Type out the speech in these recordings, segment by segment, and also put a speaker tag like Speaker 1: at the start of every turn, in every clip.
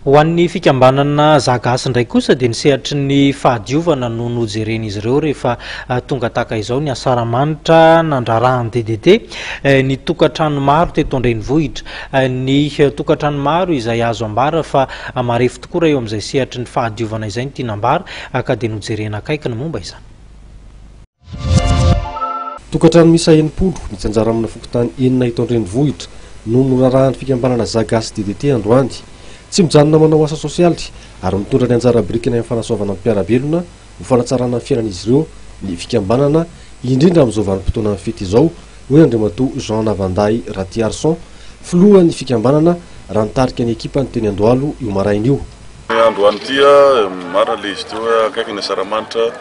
Speaker 1: Ho an'ny fikambanana zagasy ndray kosa dia nisehatra ny fahadiovana no nojeren'izy ireo rehefa tonga tahaka izao ny asaramanitra nandrarahany DDT ny tokantrano maro teto Andrenivohitra, ny tokantrano maro izay azo ambara fa marefo tokoa raha eo amin'izay sehatry ny fahadiovana izay ny tianambara ka dia nojerena akaiky ny momba izany.
Speaker 2: Tokantrano misa 80 mitsanjara amina fokontany 9 eto Andrenivohitra no norarahan'ny fikambanana zagasy DDT androany. Tsy mijanona manao asa sosialy ary mitondra ny anjara birikina amin'ny fanasoavana mpiarabelona ho fanatsarana ny fiainan'izy ireo ny fikambanana indrindra amin'izao vanim-potoana amin'ny fety izao, hoy Andriamatoa Jean Navanday Ratiarson, filoha ny fikambanana raha nitarika ny ekipa ny teny Andohalo io maraina io.
Speaker 3: Androany tia marina le izy teo akaiky ny asaramanitra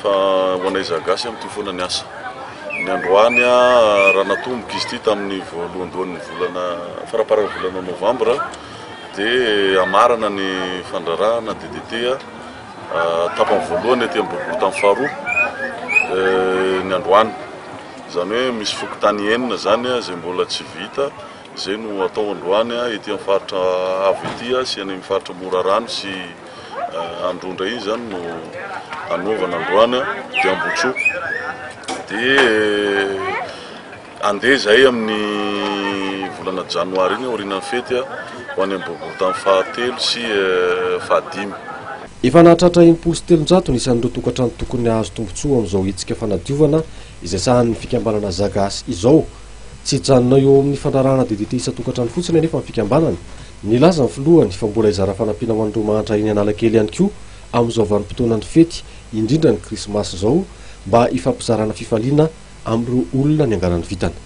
Speaker 3: fa ho anay zagasy amin'ny foana ny asa. Ny androany raha natomboka izy ity tamin'ny voalohandohan'ny volana faraparany volana Novambra dia amarana ny fandrarahana DDT tapany voalohany aty amin'ny boribory tamin'ny faharoa ny androany. Izany hoe misy fokontany 9 zany izay mbola tsy vita, izay no atao androany ety amin'ny faritra avo ety sy any amin'ny faritra Morarano sy Androndra iny zany no anaovana androany dia Ambotsoko. Dia andeha zay amin'ny volana janoary iny aorian'ny fety ho any amin'ny boribory tamin'ny fahatelo sy fahadimy.
Speaker 2: Efa nahatratra 107 ny isan'ireo tokantrano tokony azo tombontsoa amin'izao hetsika fanadiovana izay sahan'ny fikambanana zagasy izao. Tsy hijanona eo amin'ny fandrarahana DDT isa-tokantrano fotsiny anefa ny fikambanana. Nilaza ny filohany fa mbola hizara fanampiana ho an'ireo mahantra eny Analakely ihany koa amin'izao vanim-potoanan'ny fety indrindra ny krismasy izao mba hifampizarana fifaliana amin'ireo olona ny anganan'ny vitana.